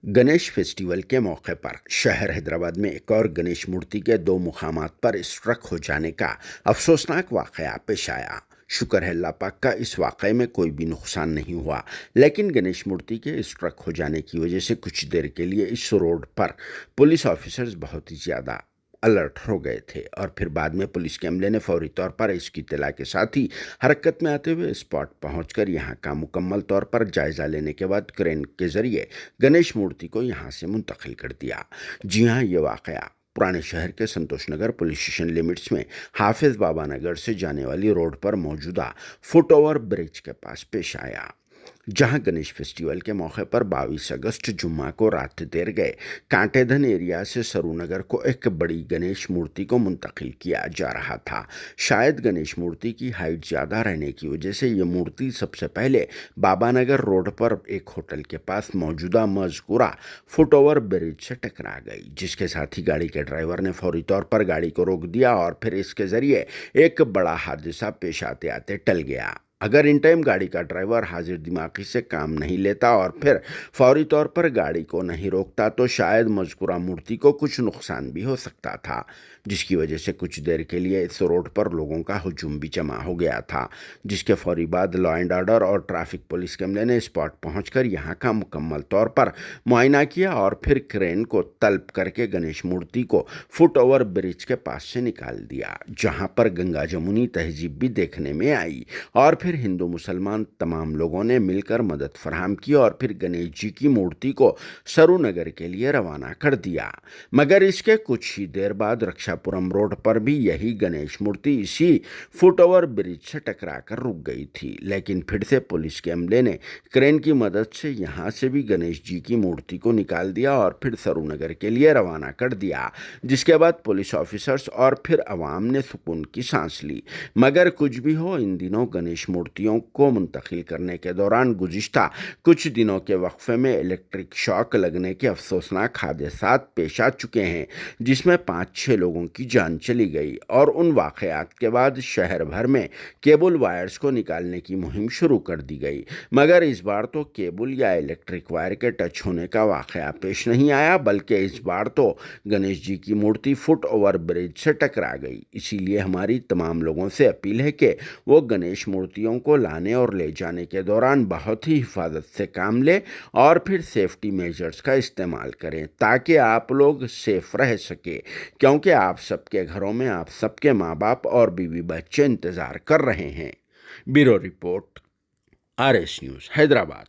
Ganesh festival के मौके पर शहर हैदराबाद में एक और गणेश मूर्ति के दो मुकामात पर स्ट्रक हो जाने का अफसोसनाक वाकया पेश आया। शुक्र है अल्लाह पाक का इस वाकये में कोई भी नुकसान नहीं हुआ, लेकिन गणेश मूर्ति के स्ट्रक हो जाने की वजह से कुछ देर के लिए इस रोड पर पुलिस ऑफिसर्स बहुत ही ज़्यादा अलर्ट हो गए थे और फिर बाद में पुलिस के अमले ने फौरी तौर पर इसकी इत्तला के साथ ही हरकत में आते हुए स्पॉट पहुंचकर यहां का मुकम्मल तौर पर जायजा लेने के बाद क्रेन के जरिए गणेश मूर्ति को यहां से मुंतकिल कर दिया। जी हां, ये वाकया पुराने शहर के संतोष नगर पुलिस स्टेशन लिमिट्स में हाफिज बाबा नगर से जाने वाली रोड पर मौजूदा फुट ओवर ब्रिज के पास पेश आया, जहां गणेश फेस्टिवल के मौके पर 22 अगस्त जुम्मा को रात देर गए कांटेधन एरिया से सरूनगर को एक बड़ी गणेश मूर्ति को मुंतकिल किया जा रहा था। शायद गणेश मूर्ति की हाइट ज़्यादा रहने की वजह से ये मूर्ति सबसे पहले बाबानगर रोड पर एक होटल के पास मौजूदा मज़कूरा फुट ओवर ब्रिज से टकरा गई, जिसके साथ ही गाड़ी के ड्राइवर ने फौरी तौर पर गाड़ी को रोक दिया और फिर इसके ज़रिए एक बड़ा हादसा पेश आते आते टल गया। अगर इन टाइम गाड़ी का ड्राइवर हाजिर दिमागी से काम नहीं लेता और फिर फौरी तौर पर गाड़ी को नहीं रोकता तो शायद मज़कूरा मूर्ति को कुछ नुकसान भी हो सकता था, जिसकी वजह से कुछ देर के लिए इस रोड पर लोगों का हुजूम भी जमा हो गया था। जिसके फौरी बाद लॉ एंड ऑर्डर और ट्रैफिक पुलिस के अमले ने स्पॉट पहुंचकर यहां का मुकम्मल तौर पर मुआयना किया और फिर क्रेन को तलब करके गणेश मूर्ति को फुट ओवर ब्रिज के पास से निकाल दिया, जहां पर गंगा जमुनी तहजीब भी देखने में आई और फिर हिंदू मुसलमान तमाम लोगों ने मिलकर मदद फराहम की और फिर गणेश जी की मूर्ति को सरूनगर के लिए रवाना कर दिया। मगर इसके कुछ ही देर बाद रक्षापुरम रोड पर भी यही गणेश मूर्ति इसी फुट ओवर ब्रिज से टकरा कर रुक गई थी, लेकिन फिर से पुलिस के अमले ने क्रेन की मदद से यहां से भी गणेश जी की मूर्ति को निकाल दिया और फिर सरूनगर के लिए रवाना कर दिया, जिसके बाद पुलिस ऑफिसर्स और फिर अवाम ने सुकून की सांस ली। मगर कुछ भी हो, इन दिनों गणेश मूर्तियों को मुंतकिल करने के दौरान गुज़िश्ता कुछ दिनों के वक्फे में इलेक्ट्रिक शॉक लगने के अफसोसनाक हादसात पेश आ चुके हैं, जिसमें 5-6 लोगों की जान चली गई और उन वाक़यात के बाद शहर भर में केबल वायर्स को निकालने की मुहिम शुरू कर दी गई। मगर इस बार तो केबल या इलेक्ट्रिक वायर के टच होने का वाक़या पेश नहीं आया, बल्कि इस बार तो गणेश जी की मूर्ति फुट ओवर ब्रिज से टकरा गई। इसीलिए हमारी तमाम लोगों से अपील है कि वो गणेश मूर्तियों को लाने और ले जाने के दौरान बहुत ही हिफाजत से काम लें और फिर सेफ्टी मेजर्स का इस्तेमाल करें ताकि आप लोग सेफ रह सके, क्योंकि आप सबके घरों में आप सबके माँ बाप और बीवी बच्चे इंतज़ार कर रहे हैं। Bureau report, RS news, Hyderabad.